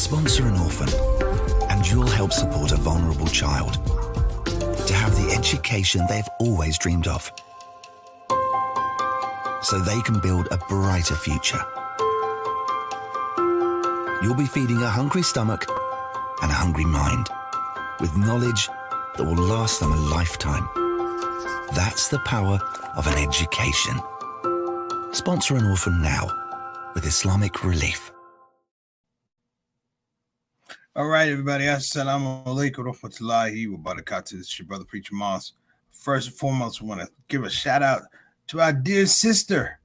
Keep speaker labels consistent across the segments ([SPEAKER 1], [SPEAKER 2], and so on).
[SPEAKER 1] Sponsor an orphan, and you'll help support a vulnerable child to have the education they've always dreamed of, so they can build a brighter future. You'll be feeding a hungry stomach and a hungry mind with knowledge that will last them a lifetime. That's the power of an education. Sponsor an orphan now with Islamic Relief.
[SPEAKER 2] All right, everybody. Assalamu alaikum wa rahmatullahi wa barakatuh. This is your brother, Preacher Moss. First and foremost, we want to give a shout out to our dear sister.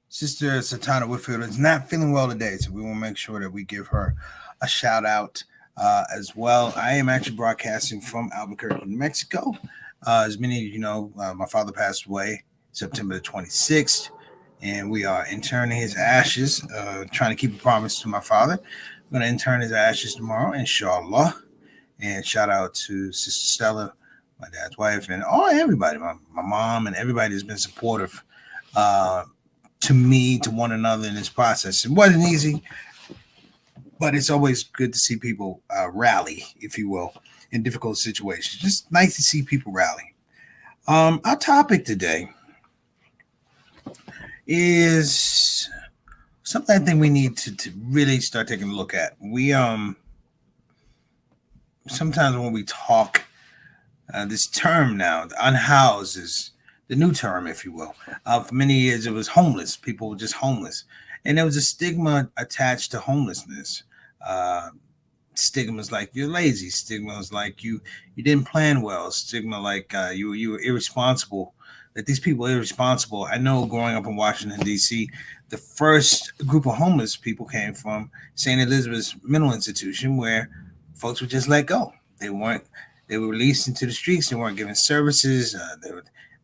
[SPEAKER 2] Sister Satana Whitfield is not feeling well today, so we want to make sure that we give her a shout out as well. I am actually broadcasting from Albuquerque, New Mexico. As many of you know, my father passed away September the 26th, and we are interning his ashes, trying to keep a promise to my father. I'm going to intern his ashes tomorrow, inshallah. And shout out to Sister Stella, my dad's wife, and everybody, my mom, and everybody has been supportive to me, to one another in this process. It wasn't easy, but it's always good to see people rally, if you will, in difficult situations. Just nice to see people rally. Our topic today is something I think we need to really start taking a look at. We sometimes when we talk, this term now, the unhoused, is the new term, if you will. For many years, it was homeless. People were just homeless. And there was a stigma attached to homelessness. Stigmas like you're lazy. Stigmas like you didn't plan well. Stigma like you were irresponsible. That these people are irresponsible. I know growing up in Washington, D.C., the first group of homeless people came from St. Elizabeth's Mental Institution, where folks were just let go. They were released into the streets. They weren't given services.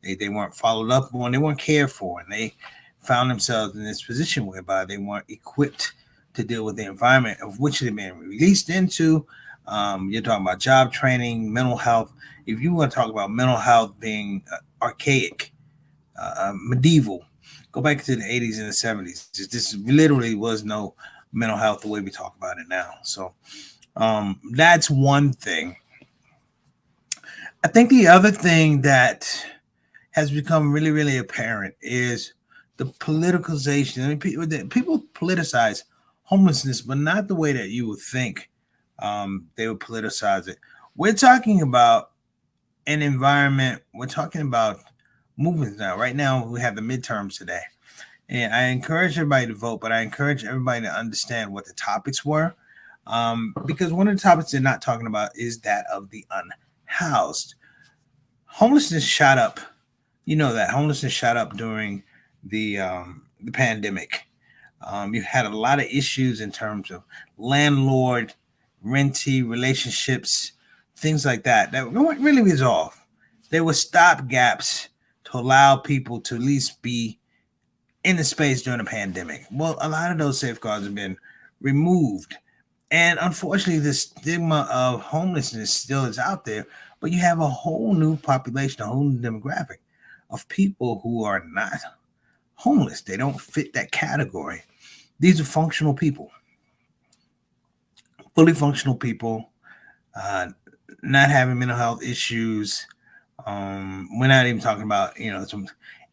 [SPEAKER 2] They weren't followed up on. They weren't cared for. And they found themselves in this position whereby they weren't equipped to deal with the environment of which they've been released into. You're talking about job training, mental health. If you want to talk about mental health being archaic, medieval, go back to the 80s and the 70s. This literally was no mental health the way we talk about it now. So that's one thing. I think the other thing that has become really, really apparent is the politicalization. I mean, people politicize homelessness, but not the way that you would think they would politicize it. We're talking about an environment. We're talking about movements now. Right now, we have the midterms today. And I encourage everybody to vote, but I encourage everybody to understand what the topics were. Because one of the topics they're not talking about is that of the unhoused. Homelessness shot up. You know that homelessness shot up during the pandemic. You had a lot of issues in terms of landlord, rentee relationships, things like that weren't really resolved. They were stopgaps to allow people to at least be in the space during the pandemic. Well, a lot of those safeguards have been removed. And unfortunately, the stigma of homelessness still is out there, but you have a whole new population, a whole new demographic of people who are not homeless. They don't fit that category. These are functional people, fully functional people, not having mental health issues. We're not even talking about, some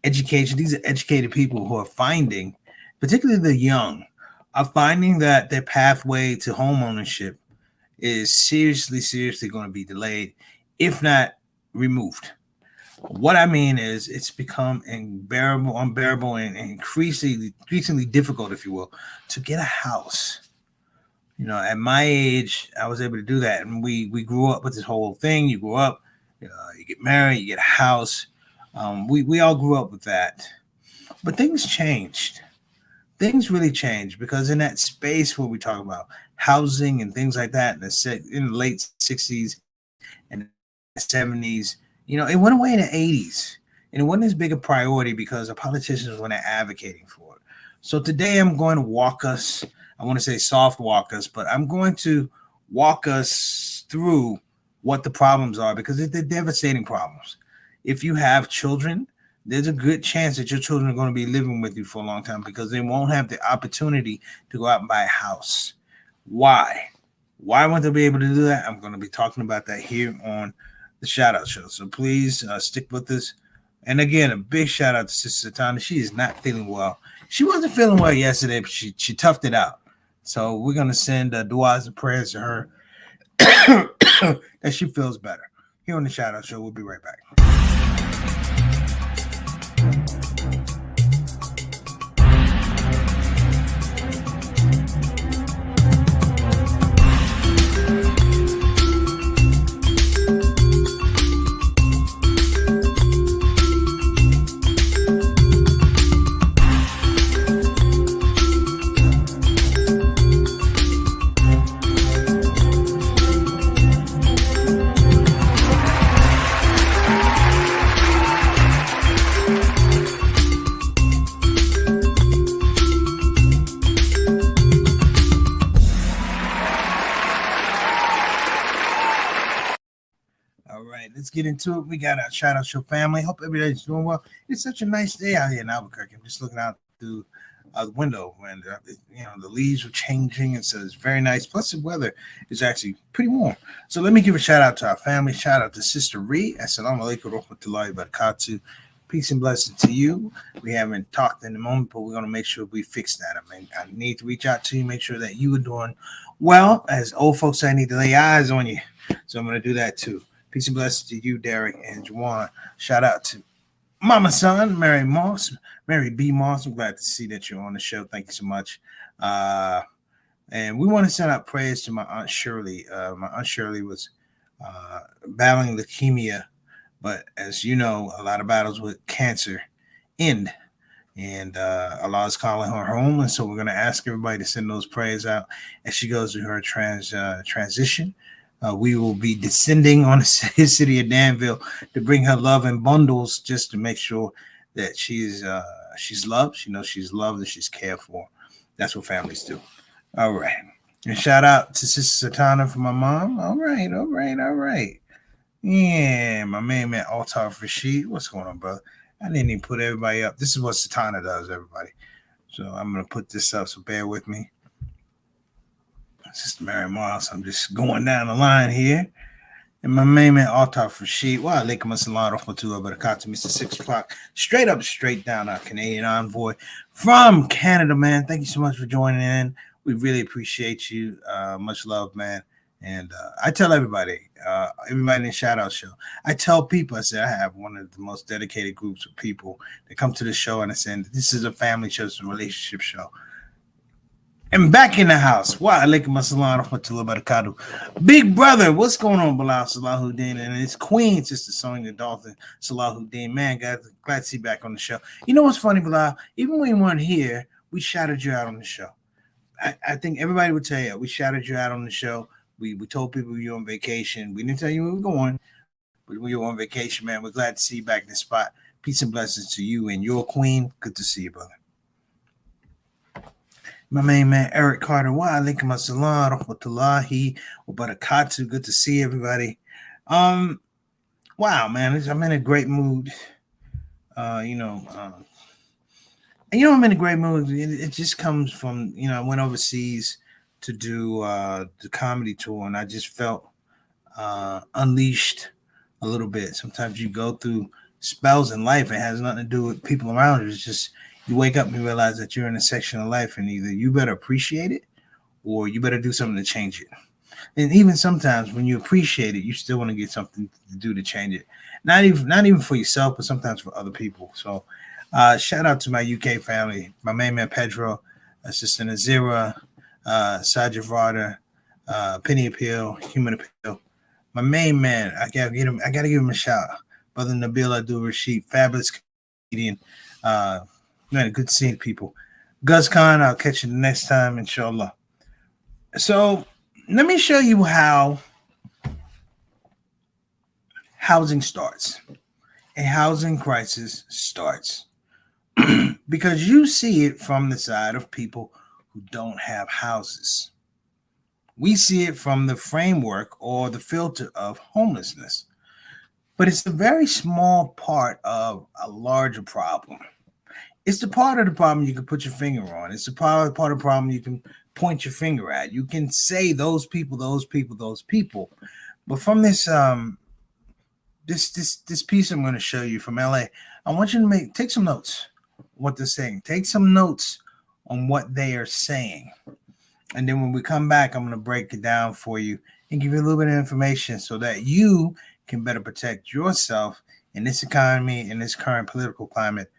[SPEAKER 2] education. These are educated people who are finding, particularly the young, are finding that their pathway to home ownership is seriously going to be delayed, if not removed. What I mean is it's become unbearable, and increasingly difficult, if you will, to get a house. At my age, I was able to do that. And we grew up with this whole thing. You grow up, you get married, you get a house. We all grew up with that. But things changed. Things really changed, because in that space where we talk about housing and things like that in the late 60s and 70s, it went away in the 80s. And it wasn't as big a priority because the politicians weren't advocating for it. So today I'm going to walk us, I want to say soft walk us, but I'm going to walk us through what the problems are, because they're devastating problems. If you have children, there's a good chance that your children are going to be living with you for a long time, because they won't have the opportunity to go out and buy a house. Why? Why won't they be able to do that? I'm going to be talking about that here on the Shout Out Show. So please stick with us. And again, a big shout out to Sister Satana. She is not feeling well. She wasn't feeling well yesterday, but she toughed it out. So we're going to send du'as and prayers to her that she feels better. Here on the Shout Out Show, we'll be right back. Let's get into it. We got our Shout Out Show family. Hope everybody's doing well. It's such a nice day out here in Albuquerque. I'm just looking out through the window when the leaves are changing, and so it's very nice. Plus, the weather is actually pretty warm. So let me give a shout out to our family. Shout out to Sister Ree. Assalamu alaikum wa rahmatullahi wa barakatuh. Peace and blessings to you. We haven't talked in a moment, but we're going to make sure we fix that. I need to reach out to you, make sure that you are doing well. As old folks say, I need to lay eyes on you. So I'm going to do that too. Peace and blessings to you, Derek and Juwan. Shout out to Mama Son, Mary B. Moss. I'm glad to see that you're on the show. Thank you so much. And we want to send out prayers to my Aunt Shirley. My Aunt Shirley was battling leukemia, but as you know, a lot of battles with cancer end. And Allah is calling her home. And so we're going to ask everybody to send those prayers out as she goes through her transition. We will be descending on the city of Danville to bring her love in bundles just to make sure that she's loved. She knows she's loved and she's cared for. That's what families do. All right. And shout out to Sister Satana for my mom. All right. Yeah, my man, Altaf Rashid. What's going on, brother? I didn't even put everybody up. This is what Satana does, everybody. So I'm going to put this up, so bear with me. Sister Mary Moss. I'm just going down the line here. And my main man, Altaf Rashid. Wow, alaikum assalam rahmatullah barakatuh. Mr. 6 o'clock. Straight down our Canadian envoy from Canada, man. Thank you so much for joining in. We really appreciate you. Much love, man. And I tell everybody in the Shout Out Show, I tell people, I say, I have one of the most dedicated groups of people that come to the show, and I say, this is a family show, it's a relationship show. And back in the house. Wa alaikum assalam rahmatullahi barakatuh. Big brother, what's going on, Bilal Salahuddin? And it's Queen, Sister Sonia Dolphin Salahuddin. Man, glad to see you back on the show. You know what's funny, Bilal? Even when you weren't here, we shouted you out on the show. I think everybody would tell you, we shouted you out on the show. We told people you were on vacation. We didn't tell you where we were going, but we were on vacation, man. We're glad to see you back in the spot. Peace and blessings to you and your queen. Good to see you, brother. My main man, Eric Carter. Wa alaikum assalam rahmatullahi wa barakatuh. Good to see everybody. Wow, man. I'm in a great mood. I'm in a great mood. It just comes from, I went overseas to do the comedy tour, and I just felt unleashed a little bit. Sometimes you go through spells in life. It has nothing to do with people around you. It's just you wake up and realize that you're in a section of life, and either you better appreciate it or you better do something to change it. And even sometimes when you appreciate it, you still want to get something to do to change it. Not even for yourself, but sometimes for other people. So shout out to my UK family, my main man Pedro, Sister Nazira, Sajid Varda, Penny Appeal, Human Appeal. My main man, I gotta give him a shout. Brother Nabil Abdul Rashid, fabulous comedian. Man, good seeing people. Gus Khan, I'll catch you the next time, inshallah. So let me show you how housing starts. A housing crisis starts. Because you see it from the side of people who don't have houses. We see it from the framework or the filter of homelessness. But it's a very small part of a larger problem. It's the part of the problem you can put your finger on. It's the part of the problem you can point your finger at. You can say those people, those people, those people. But from this this piece I'm going to show you from LA, I want you to take some notes on what they're saying. Take some notes on what they are saying. And then when we come back, I'm going to break it down for you and give you a little bit of information so that you can better protect yourself in this economy, in this current political climate.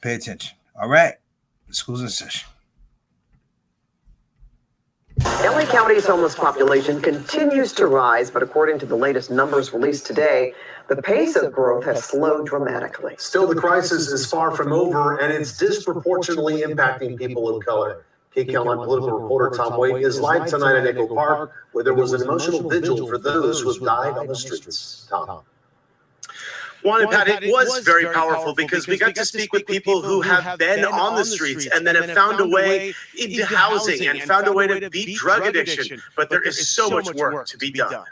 [SPEAKER 2] Pay attention. All right. School's in session.
[SPEAKER 3] LA County's homeless population continues to rise, but according to the latest numbers released today, the pace of growth has slowed dramatically.
[SPEAKER 4] Still, the crisis is far from over, and it's disproportionately impacting people of color. KCAL political reporter Tom Waite is live tonight at Echo Park, where there was an emotional vigil for those who have died on the streets. Tom.
[SPEAKER 5] Juan and Pat, it was very powerful because we got to speak with people who have been on the streets and then have found a way into housing and found a way to beat drug addiction. But there is so much work to be done.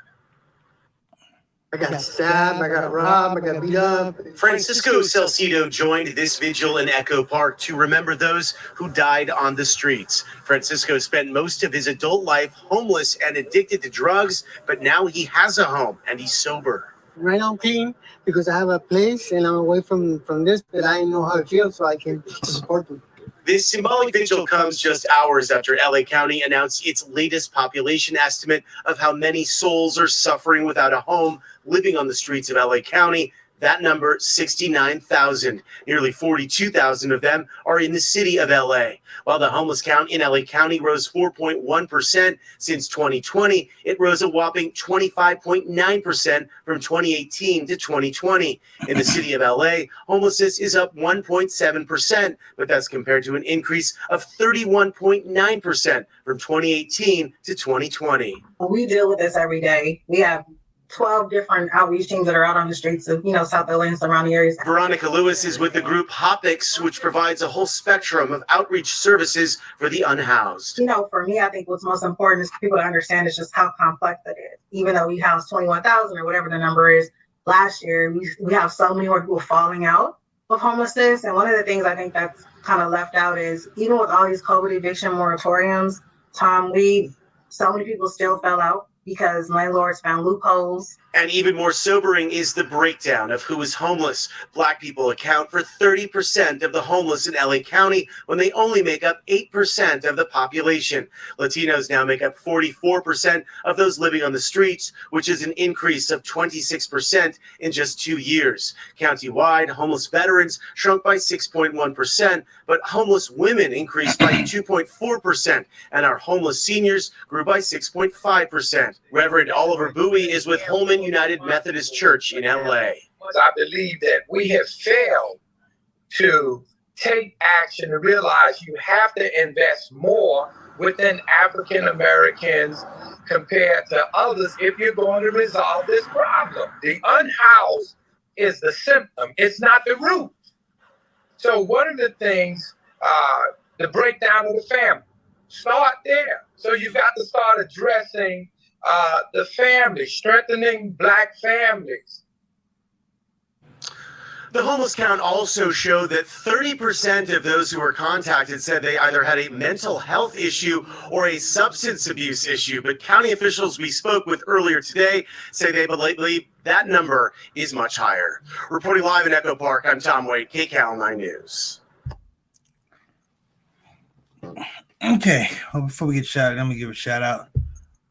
[SPEAKER 6] I got stabbed, I got robbed, I got beat up.
[SPEAKER 5] Francisco Salcido joined this vigil in Echo Park to remember those who died on the streets. Francisco spent most of his adult life homeless and addicted to drugs, but now he has a home and he's sober.
[SPEAKER 6] Right now I'm clean because I have a place and I'm away from this, but I know how it feels, so I can support them.
[SPEAKER 5] This symbolic vigil comes just hours after LA County announced its latest population estimate of how many souls are suffering without a home living on the streets of LA County. That number, 69,000. Nearly 42,000 of them are in the city of LA. While the homeless count in LA County rose 4.1% since 2020, it rose a whopping 25.9% from 2018 to 2020. In the city of LA, homelessness is up 1.7%, but that's compared to an increase of 31.9% from 2018 to 2020.
[SPEAKER 7] We deal with this every day. We have 12 different outreach teams that are out on the streets of, South LA and surrounding areas.
[SPEAKER 5] Veronica Lewis is with the group HOPIX, which provides a whole spectrum of outreach services for the unhoused.
[SPEAKER 7] For me, I think what's most important is for people to understand is just how complex it is. Even though we house 21,000 or whatever the number is, last year, we have so many more people falling out of homelessness. And one of the things I think that's kind of left out is even with all these COVID eviction moratoriums, Tom, so many people still fell out because landlords found loopholes.
[SPEAKER 5] And even more sobering is the breakdown of who is homeless. Black people account for 30% of the homeless in LA County when they only make up 8% of the population. Latinos now make up 44% of those living on the streets, which is an increase of 26% in just 2 years. Countywide, homeless veterans shrunk by 6.1%, but homeless women increased by 2.4%, and our homeless seniors grew by 6.5%. Reverend Oliver Bowie is with Holman United Methodist Church in LA.
[SPEAKER 8] I believe that we have failed to take action and realize you have to invest more within African Americans compared to others if you're going to resolve this problem. The unhoused is the symptom, it's not the root. So one of the things, the breakdown of the family, start there. So you've got to start addressing the family, strengthening Black families.
[SPEAKER 5] The homeless count also showed that 30% of those who were contacted said they either had a mental health issue or a substance abuse issue. But county officials we spoke with earlier today say they believe that number is much higher. Reporting live in Echo Park, I'm Tom Waite, KCAL 9 News.
[SPEAKER 2] Okay, well, before we get shouted, let me give a shout out.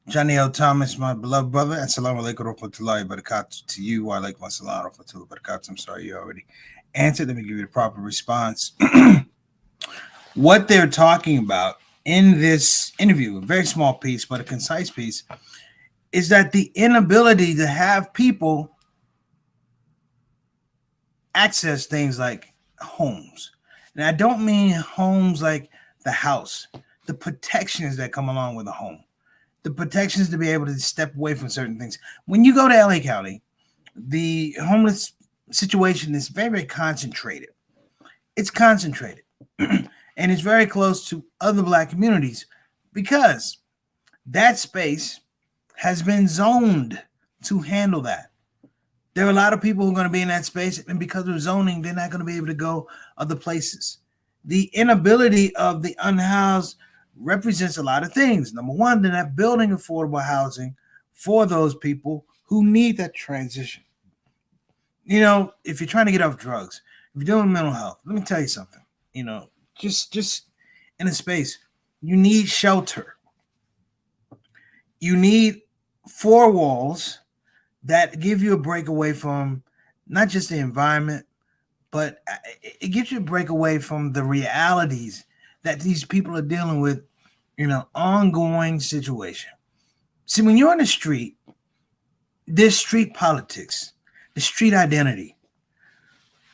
[SPEAKER 2] Johnny L. Thomas, my beloved brother. Assalamu alaikum warahmatullahi wabarakatuh to you. Wa alaikum assalam warahmatullahi wabarakatuh. I'm sorry you already answered. Let me give you the proper response. What they're talking about in this interview, a very small piece, but a concise piece, is that the inability to have people access things like homes. And I don't mean homes like the house, the protections that come along with a home. The protections to be able to step away from certain things. When you go to LA County, the homeless situation is very, very concentrated. It's concentrated. And it's very close to other Black communities because that space has been zoned to handle that. There are a lot of people who are going to be in that space, and because of zoning, they're not going to be able to go other places. the inability of the unhoused represents a lot of things. Number one, they're not building affordable housing for those people who need that transition. You know, if you're trying to get off drugs, if you're doing mental health, let me tell you something. You know, just in a space, you need shelter. You need four walls that give you a break away from not just the environment, but it gives you a break away from the realities that these people are dealing with in an ongoing situation. See, when you're on the street, there's street politics, the street identity.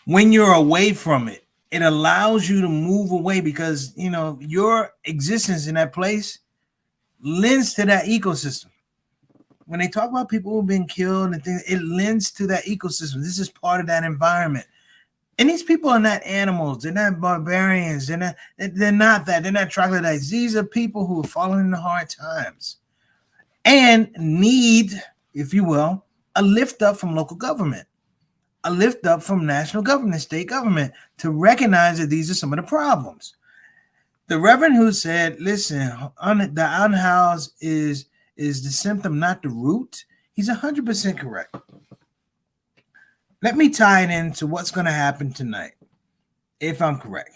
[SPEAKER 2] When you're away from it, it allows you to move away because, you know, your existence in that place lends to that ecosystem. When they talk about people who've been killed and things, it lends to that ecosystem. This is part of that environment. And these people are not animals. They're not barbarians. They're not that. They're not troglodytes. These are people who are falling into hard times and need, if you will, a lift up from local government, a lift up from national government, state government, to recognize that these are some of the problems. The Reverend who said, listen, the unhoused is the symptom, not the root, he's 100% correct. Let me tie it into what's going to happen tonight, if I'm correct.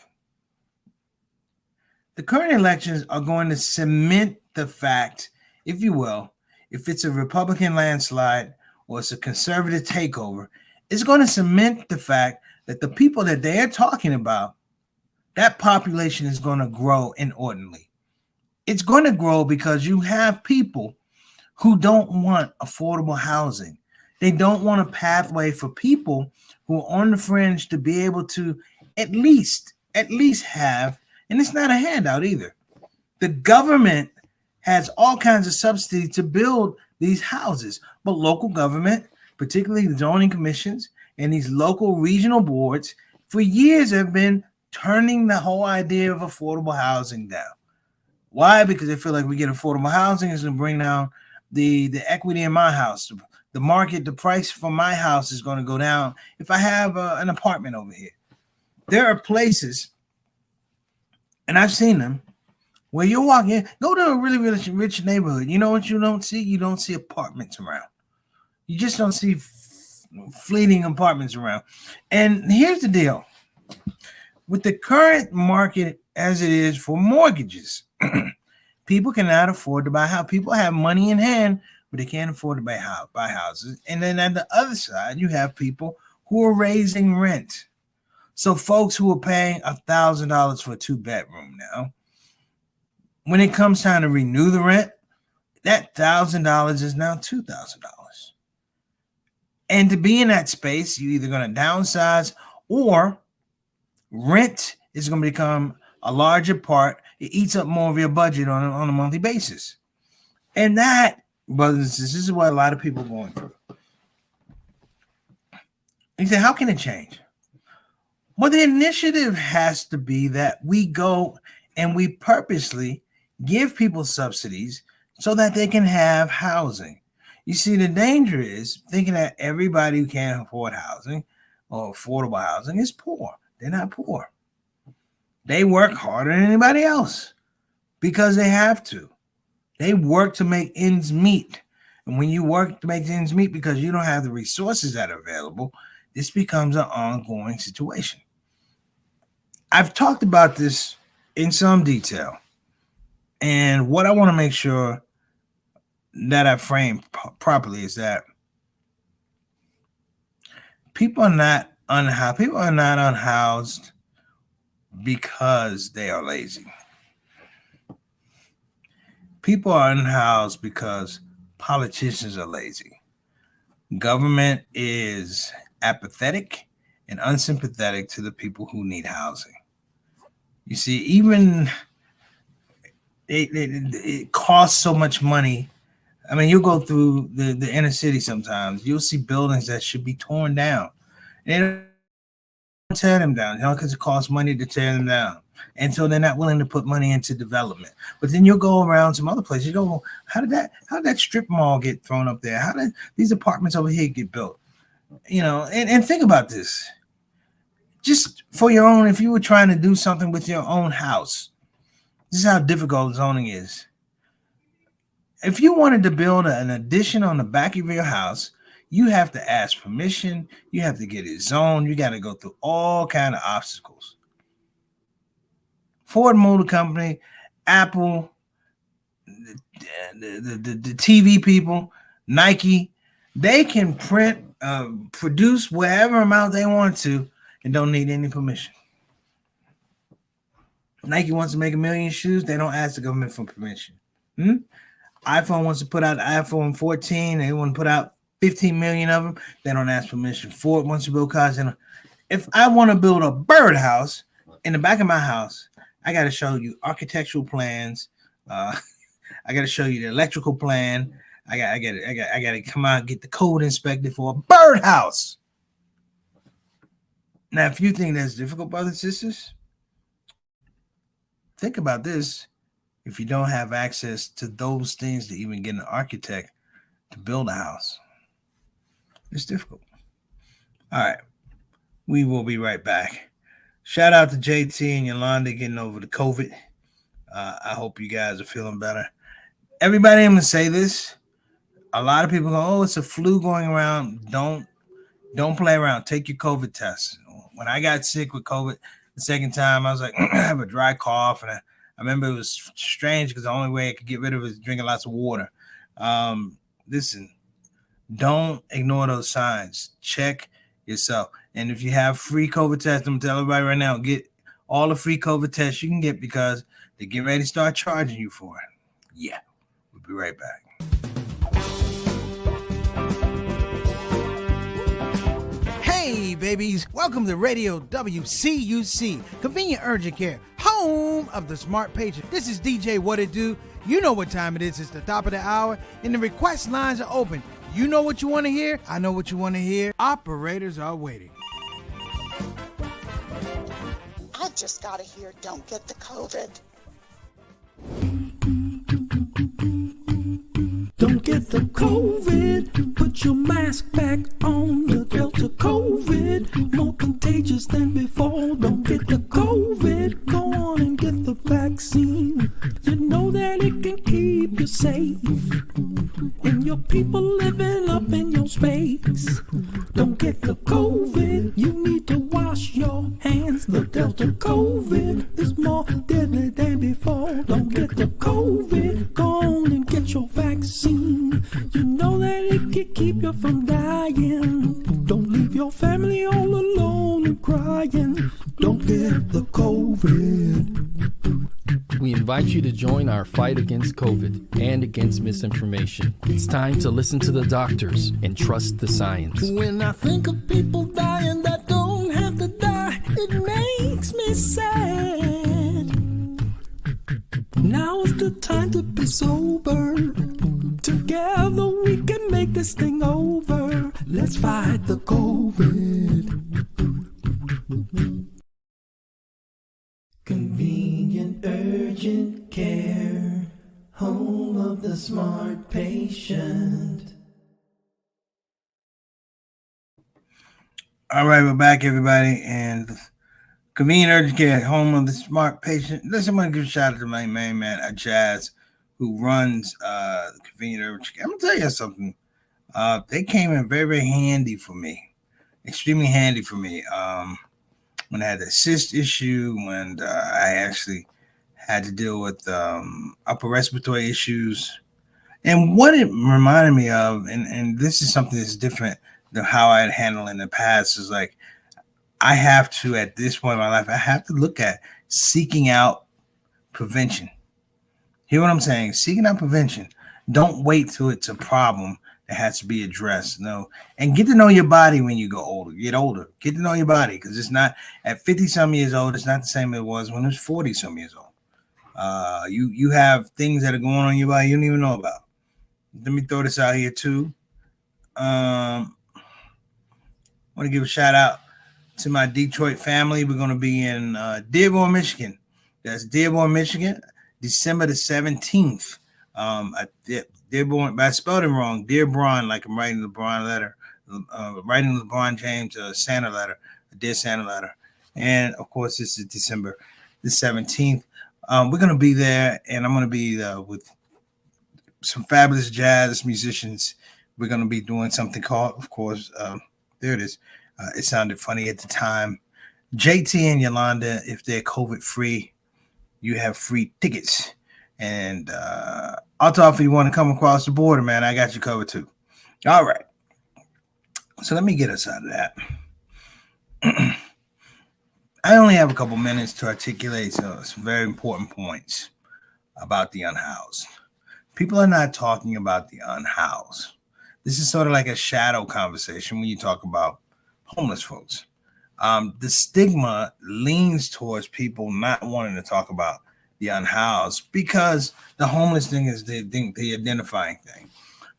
[SPEAKER 2] The current elections are going to cement the fact, if you will, if it's a Republican landslide or it's a conservative takeover, it's going to cement the fact that the people that they're talking about, that population is going to grow inordinately. It's going to grow because you have people who don't want affordable housing. They don't want a pathway for people who are on the fringe to be able to at least have, and it's not a handout either. The government has all kinds of subsidies to build these houses, but local government, particularly the zoning commissions and these local regional boards, for years have been turning the whole idea of affordable housing down. Why? Because they feel like we get affordable housing is going to bring down the equity in my house. The market, the price for my house is going to go down if I have an apartment over here. There are places, and I've seen them, where you walk in, go to a really, really rich neighborhood. You know what you don't see? You don't see apartments around. You just don't see fleeting apartments around. And here's the deal. With the current market as it is for mortgages, people cannot afford to buy a house. People have money in hand, but they can't afford to buy houses. And then on the other side, you have people who are raising rent. So folks who are paying $1,000 for a 2-bedroom now, when it comes time to renew the rent, that $1,000 is now $2,000. And to be in that space, you're either going to downsize or rent is going to become a larger part. It eats up more of your budget on a monthly basis. And that, brothers and sisters, this is what a lot of people are going through. You say, how can it change? Well, the initiative has to be that we go and we purposely give people subsidies so that they can have housing. You see, the danger is thinking that everybody who can't afford housing or affordable housing is poor. They're not poor. They work harder than anybody else because they have to. They work to make ends meet. And when you work to make ends meet because you don't have the resources that are available, this becomes an ongoing situation. I've talked about this in some detail. And what I want to make sure that I frame properly is that people are not unhoused. People are not unhoused because they are lazy. People are unhoused because politicians are lazy. Government is apathetic and unsympathetic to the people who need housing. You see, even it costs so much money. I mean, you go through the inner city sometimes, you'll see buildings that should be torn down. They don't tear them down, because it costs money to tear them down. And so they're not willing to put money into development. But then you'll go around some other places. You go, well, how did that strip mall get thrown up there? How did these apartments over here get built? And think about this. just for your own, if you were trying to do something with your own house, this is how difficult zoning is. If you wanted to build an addition on the back of your house, you have to ask permission. You have to get it zoned. You got to go through all kind of obstacles. Ford Motor Company, Apple, the TV people, Nike, they can produce whatever amount they want to and don't need any permission. Nike wants to make 1 million shoes. They don't ask the government for permission. iPhone wants to put out iPhone 14. They want to put out 15 million of them. They don't ask permission. Ford wants to build cars. If I want to build a birdhouse in the back of my house, I got to show you architectural plans. I got to show you the electrical plan. I got to come out and get the code inspected for a birdhouse. Now, if you think that's difficult, brothers and sisters, think about this. If you don't have access to those things to even get an architect to build a house, it's difficult. All right. We will be right back. Shout out to JT and Yolanda getting over the COVID. I hope you guys are feeling better. Everybody, I'm going to say this. A lot of people go, oh, it's a flu going around. Don't play around. Take your COVID test. When I got sick with COVID the second time, I was like, I have a dry cough. And I remember it was strange because the only way I could get rid of it is drinking lots of water. Listen, don't ignore those signs. Check yourself. And if you have free COVID tests, I'm going to tell everybody right now, get all the free COVID tests you can get because they're getting ready to start charging you for it. Yeah, we'll be right back.
[SPEAKER 9] Hey, babies. Welcome to Radio WCUC, Convenient Urgent Care, home of the smart patient. This is DJ What It Do. You know what time it is. It's the top of the hour, and the request lines are open. You know what you want to hear. I know what you want to hear. Operators are waiting.
[SPEAKER 10] I just got to hear, don't get the COVID.
[SPEAKER 11] Don't get the COVID. Put your mask back on. The Delta COVID, more contagious than before. Don't get the COVID. Go on and get the vaccine. You know that it can keep you safe, and your people living up in your space. Don't get the COVID. You need to wash your hands. The Delta COVID is more deadly than before. Don't get the COVID. Go on and get your vaccine. You know that it can keep you from dying. Don't leave your family all alone and crying. Don't get the COVID.
[SPEAKER 12] We invite you to join our fight against COVID and against misinformation. It's time to listen to the doctors and trust the science.
[SPEAKER 11] When I think of people dying that don't have to die, it makes me sad. Now is the time to be sober. Together we can make this thing over. Let's fight the COVID. Convenient urgent care, home of the smart patient.
[SPEAKER 2] All right, we're back, everybody, and Convenient Urgent Care, home of the smart patient. Listen, I'm going to give a shout out to my main man, Jazz, who runs Convenient Urgent Care. I'm going to tell you something. They came in very, very handy for me, extremely handy for me. When I had the cyst issue, when I actually had to deal with upper respiratory issues. And what it reminded me of, and this is something that's different than how I had handled in the past, is like, I have to, at this point in my life, I have to look at seeking out prevention. Hear what I'm saying? Seeking out prevention. Don't wait till it's a problem that has to be addressed. No. And get to know your body when you go older. Get older. Get to know your body, because it's not at 50-some years old. It's not the same as it was when it was 40-some years old. You have things that are going on in your body you don't even know about. Let me throw this out here too. I want to give a shout out to my Detroit family. We're going to be in Dearborn, Michigan. That's Dearborn, Michigan, December the 17th. Dearborn, but I spelled it wrong. Dearborn, like I'm writing LeBron letter, writing LeBron James a Santa letter, a Dear Santa letter. And of course, this is December the 17th. We're going to be there, and I'm going to be with some fabulous jazz musicians. We're going to be doing something called, of course, there it is. It sounded funny at the time. JT and Yolanda, if they're COVID free, you have free tickets. And also, if you want to come across the border, man, I got you covered too. All right. So let me get us out of that. I only have a couple minutes to articulate some very important points about the unhoused. People are not talking about the unhoused. This is sort of like a shadow conversation when you talk about homeless folks. The stigma leans towards people not wanting to talk about the unhoused because the homeless thing is the identifying thing.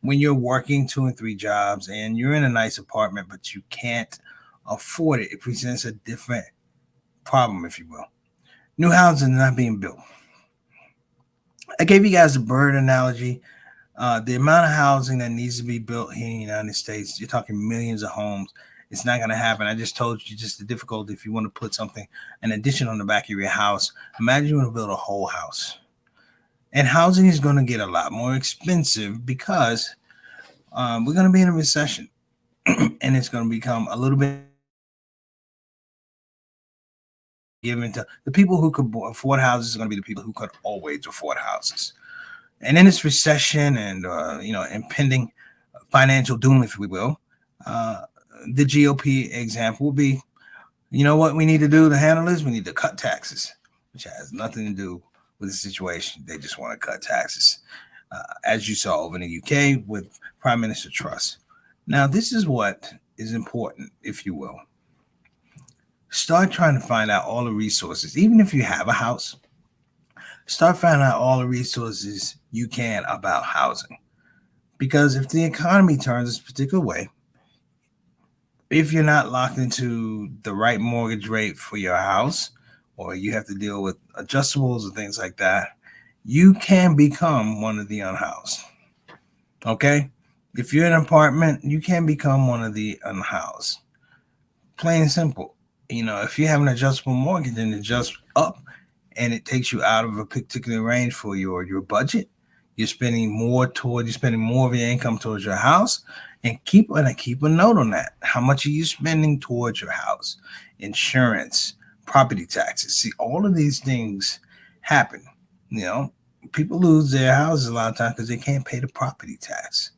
[SPEAKER 2] When you're working 2 and 3 jobs and you're in a nice apartment, but you can't afford it, it presents a different problem, if you will. New housing is not being built. I gave you guys a bird analogy. The amount of housing that needs to be built here in the United States, you're talking millions of homes. It's not going to happen. I just told you just the difficulty if you want to put something, an addition on the back of your house. Imagine you want to build a whole house. And housing is going to get a lot more expensive because we're going to be in a recession. And it's going to become a little bit given to the people who could afford houses. Are going to be the people who could always afford houses. And in this recession and impending financial doom, if we will, the GOP example will be, you know what we need to do to handle this? We need to cut taxes, which has nothing to do with the situation. They just want to cut taxes, as you saw over in the UK with Prime Minister Truss. Now, this is what is important, if you will. Start trying to find out all the resources, even if you have a house. Start finding out all the resources you can about housing. Because if the economy turns this particular way, if you're not locked into the right mortgage rate for your house, or you have to deal with adjustables and things like that, you can become one of the unhoused. Okay? If you're in an apartment, you can become one of the unhoused. Plain and simple. If you have an adjustable mortgage and it adjusts up and it takes you out of a particular range for your budget, you're spending more of your income towards your house. And keep a note on that. How much are you spending towards your house? Insurance, property taxes. See, all of these things happen. People lose their houses a lot of times because they can't pay the property tax.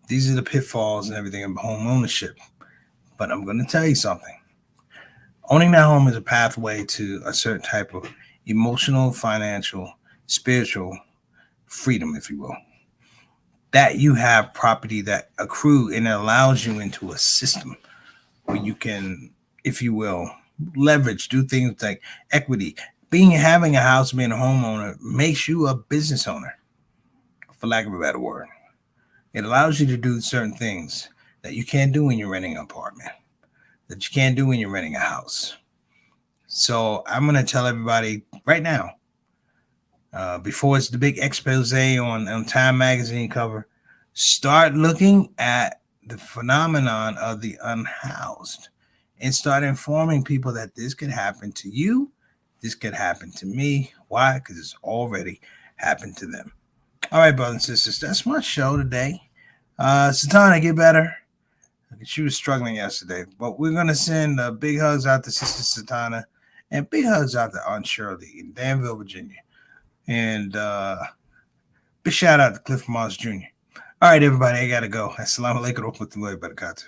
[SPEAKER 2] These are the pitfalls and everything of home ownership. But I'm going to tell you something. Owning that home is a pathway to a certain type of emotional, financial, spiritual freedom, if you will. That you have property that accrue and it allows you into a system where you can, if you will, leverage, do things like equity. Having a house, being a homeowner makes you a business owner, for lack of a better word. It allows you to do certain things that you can't do when you're renting an apartment, that you can't do when you're renting a house. So I'm going to tell everybody right now, before it's the big expose on Time Magazine cover, start looking at the phenomenon of the unhoused and start informing people that this could happen to you. This could happen to me. Why? Because it's already happened to them. All right, brothers and sisters, that's my show today. Satana, get better. She was struggling yesterday, but we're going to send big hugs out to Sister Satana and big hugs out to Aunt Shirley in Danville, Virginia. And big shout out to Cliff Moss Jr. All right, everybody, I got to go. Assalamu alaikum wa rahmatullahi wa barakatuh.